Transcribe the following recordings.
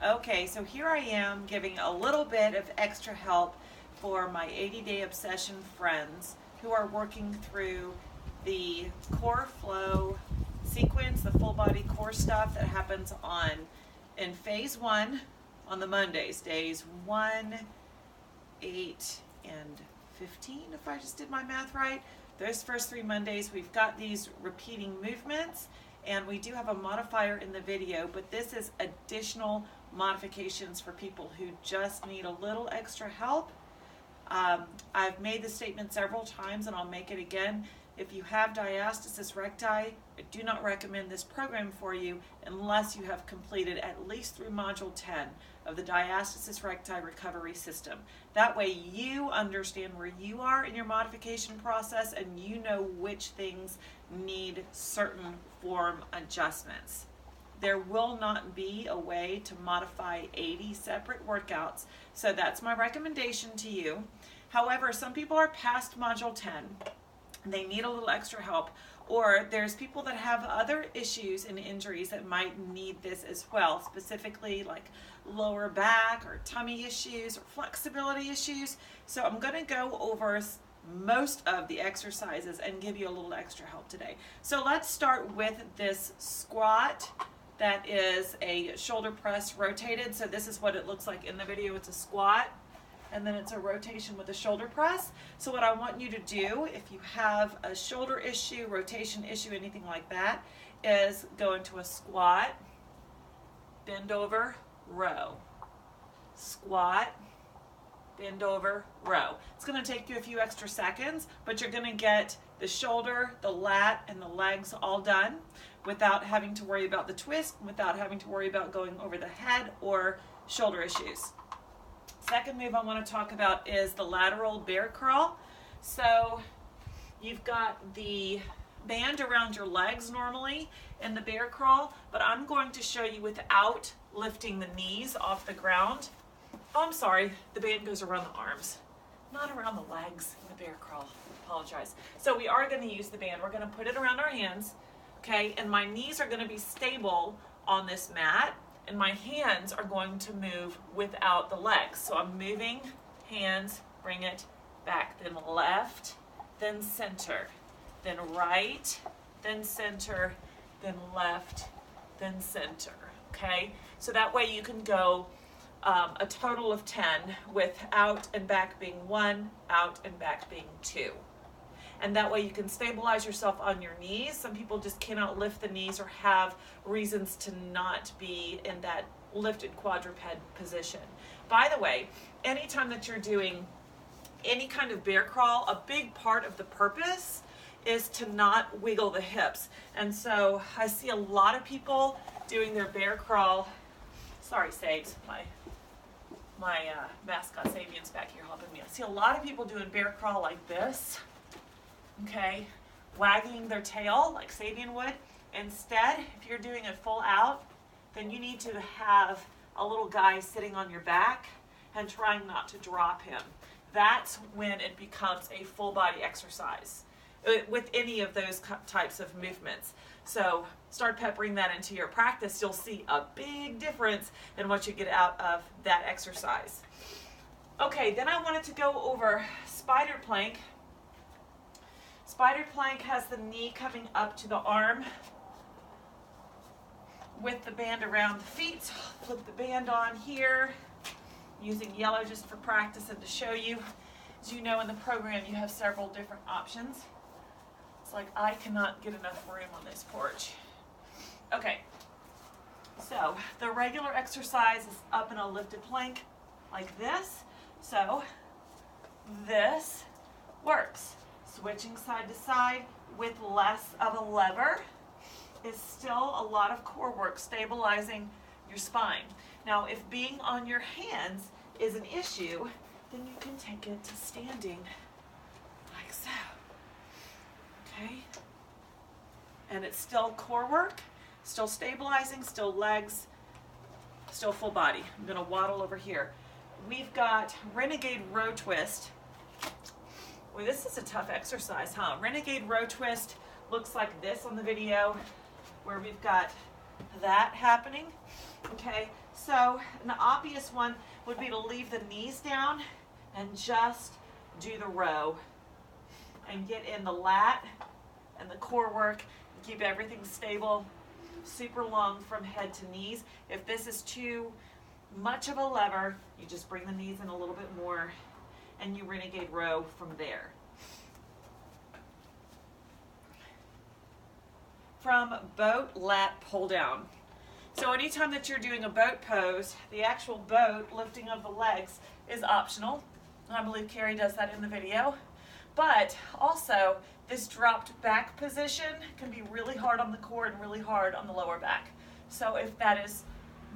Okay, so here I am giving a little bit of extra help for my 80-day obsession friends who are working through the core flow sequence, the full body core stuff that happens in phase 1 on the Mondays, days 1, 8, and 15, if I just did my math right. Those first 3 Mondays, we've got these repeating movements, and we do have a modifier in the video, but this is additional modifications for people who just need a little extra help. I've made the statement several times and I'll make it again. If you have diastasis recti, I do not recommend this program for you unless you have completed at least through module 10 of the diastasis recti recovery system. That way you understand where you are in your modification process and you know which things need certain form adjustments. There will not be a way to modify 80 separate workouts, so that's my recommendation to you. However, some people are past module 10, they need a little extra help, or there's people that have other issues and injuries that might need this as well, specifically like lower back or tummy issues or flexibility issues. So I'm going to go over most of the exercises and give you a little extra help today. So let's start with this squat. That is a shoulder press rotated. So this is what it looks like in the video. It's a squat, and then it's a rotation with a shoulder press. So what I want you to do, if you have a shoulder issue, rotation issue, anything like that, is go into a squat, bend over, row. Squat, bend over, row. It's going to take you a few extra seconds, but you're going to get the shoulder, the lat, and the legs all done without having to worry about the twist, without having to worry about going over the head or shoulder issues. Second move I want to talk about is the lateral bear crawl. So you've got the band around your legs normally in the bear crawl, but I'm going to show you without lifting the knees off the ground. Oh, I'm sorry, the band goes around the arms, not around the legs in the bear crawl. I apologize. So we are going to use the band. We're going to put it around our hands, okay, and my knees are going to be stable on this mat, and my hands are going to move without the legs. So I'm moving, hands, bring it back, then left, then center, then right, then center, then left, then center, okay? So that way you can go a total of 10 with out and back being 1, out and back being 2. And that way you can stabilize yourself on your knees. Some people just cannot lift the knees or have reasons to not be in that lifted quadruped position. By the way, anytime that you're doing any kind of bear crawl, a big part of the purpose is to not wiggle the hips. And so I see a lot of people doing their bear crawl. Sorry, Saves, my mascot Sabian's back here helping me. I see a lot of people doing bear crawl like this. Okay, wagging their tail like Sabian would. Instead, if you're doing it full out, then you need to have a little guy sitting on your back and trying not to drop him. That's when it becomes a full body exercise with any of those types of movements. So start peppering that into your practice. You'll see a big difference in what you get out of that exercise. Okay, then I wanted to go over spider plank. Spider plank has the knee coming up to the arm with the band around the feet. Flip the band on here, using yellow just for practice and to show you. As you know, in the program you have several different options. It's like I cannot get enough room on this porch. Okay, so the regular exercise is up in a lifted plank like this. So this works. Switching side to side with less of a lever is still a lot of core work, stabilizing your spine. Now, if being on your hands is an issue, then you can take it to standing like so. Okay? And it's still core work, still stabilizing, still legs, still full body. I'm going to waddle over here. We've got Renegade Row Twist. Well, this is a tough exercise, huh? Renegade Row Twist looks like this on the video, where we've got that happening. Okay, so an obvious one would be to leave the knees down and just do the row and get in the lat and the core work and keep everything stable, super long from head to knees. If this is too much of a lever, you just bring the knees in a little bit more and you renegade row from there. From boat lat pull down. So anytime that you're doing a boat pose, the actual boat lifting of the legs is optional. I believe Carrie does that in the video. But also, this dropped back position can be really hard on the core and really hard on the lower back. So if that is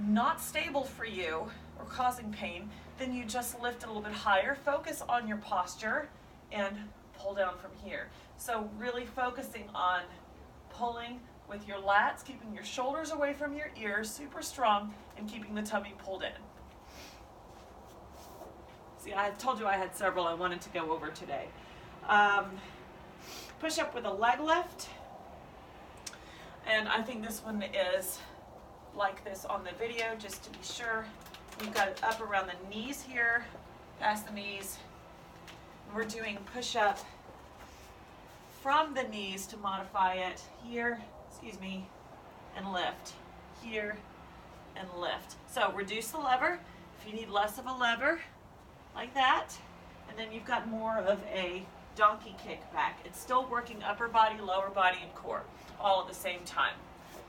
not stable for you or causing pain, then you just lift it a little bit higher. Focus on your posture and pull down from here. So really focusing on pulling with your lats, keeping your shoulders away from your ears, super strong, and keeping the tummy pulled in. See, I told you I had several I wanted to go over today. Push up with a leg lift. And I think this one is like this on the video, just to be sure. You've got it up around the knees here, past the knees. We're doing push up from the knees to modify it here, and lift, here, and lift. So reduce the lever if you need less of a lever, like that, and then you've got more of a donkey kick back. It's still working upper body, lower body, and core, all at the same time.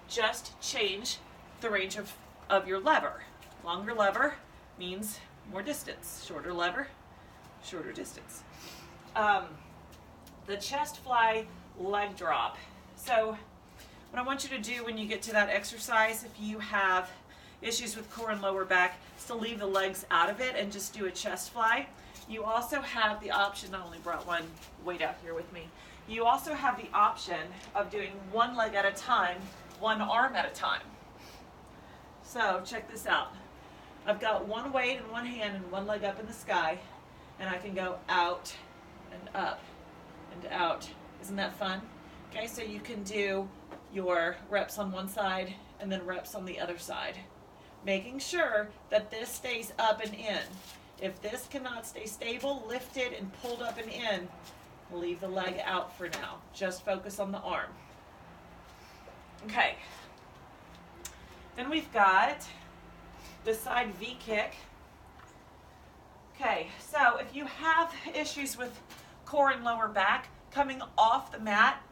Just change the range of your lever. Longer lever means more distance. Shorter lever, shorter distance. The chest fly leg drop. So what I want you to do when you get to that exercise, if you have issues with core and lower back, is to leave the legs out of it and just do a chest fly. You also have the option, I only brought one weight out here with me, you also have the option of doing one leg at a time, one arm at a time. So check this out. I've got one weight in one hand and one leg up in the sky, and I can go out and up and out. Isn't that fun? Okay, so you can do your reps on one side and then reps on the other side, making sure that this stays up and in. If this cannot stay stable, lifted and pulled up and in, leave the leg out for now. Just focus on the arm. Okay. Then we've got the side V kick. Okay, so if you have issues with core and lower back, coming off the mat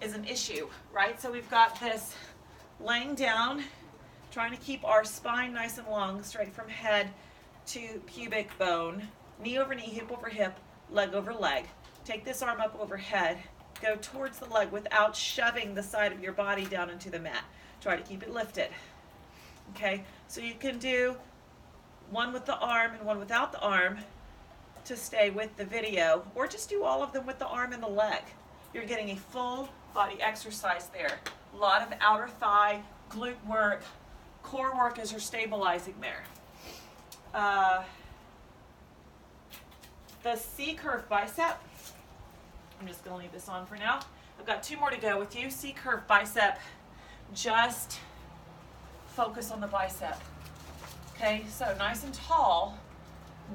is an issue, right? So we've got this laying down, trying to keep our spine nice and long, straight from head to pubic bone, knee over knee, hip over hip, leg over leg. Take this arm up overhead, go towards the leg without shoving the side of your body down into the mat. Try to keep it lifted. Okay, so you can do one with the arm and one without the arm to stay with the video, or just do all of them with the arm and the leg. You're getting a full body exercise there. A lot of outer thigh, glute work, core work as you're stabilizing there. The C-curve bicep, I'm just going to leave this on for now. I've got two more to go with you. C-curve bicep, just focus on the bicep. Okay, so nice and tall,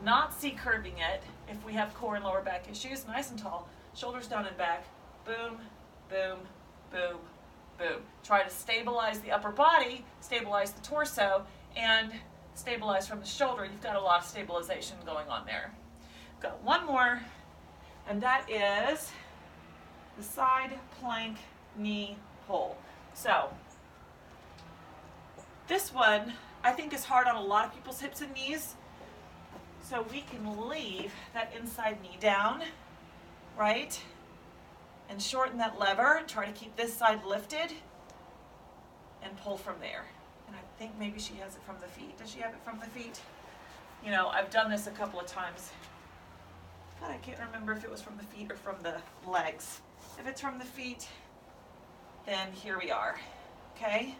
not C-curving it if we have core and lower back issues. Nice and tall, shoulders down and back, boom, boom, boom, boom. Try to stabilize the upper body, stabilize the torso, and stabilize from the shoulder. You've got a lot of stabilization going on there. Got one more, and that is the side plank knee pull. So this one I think is hard on a lot of people's hips and knees. So we can leave that inside knee down, right? And shorten that lever and try to keep this side lifted and pull from there. And I think maybe she has it from the feet. Does she have it from the feet? You know, I've done this a couple of times, but I can't remember if it was from the feet or from the legs. If it's from the feet, then here we are, okay?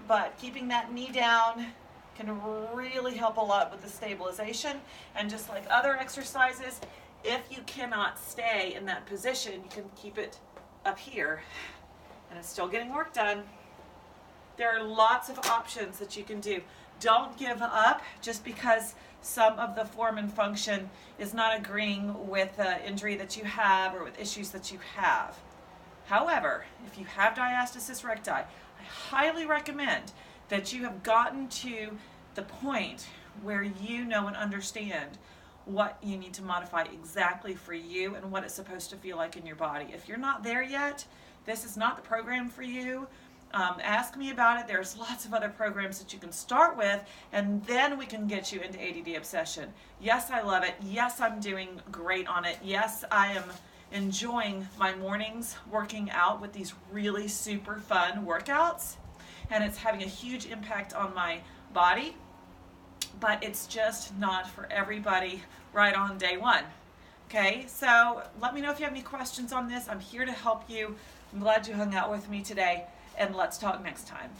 But keeping that knee down can really help a lot with the stabilization. And just like other exercises, if you cannot stay in that position, you can keep it up here and it's still getting work done. There are lots of options that you can do. Don't give up just because some of the form and function is not agreeing with the injury that you have or with issues that you have. However, if you have diastasis recti, I highly recommend that you have gotten to the point where you know and understand what you need to modify exactly for you and what it's supposed to feel like in your body. If you're not there yet, this is not the program for you. Ask me about it. There's lots of other programs that you can start with, and then we can get you into ADD obsession. Yes, I love it. Yes, I'm doing great on it. Yes, I am enjoying my mornings working out with these really super fun workouts, and it's having a huge impact on my body, but it's just not for everybody right on day one. Okay, so let me know if you have any questions on this. I'm here to help you. I'm glad you hung out with me today, and let's talk next time.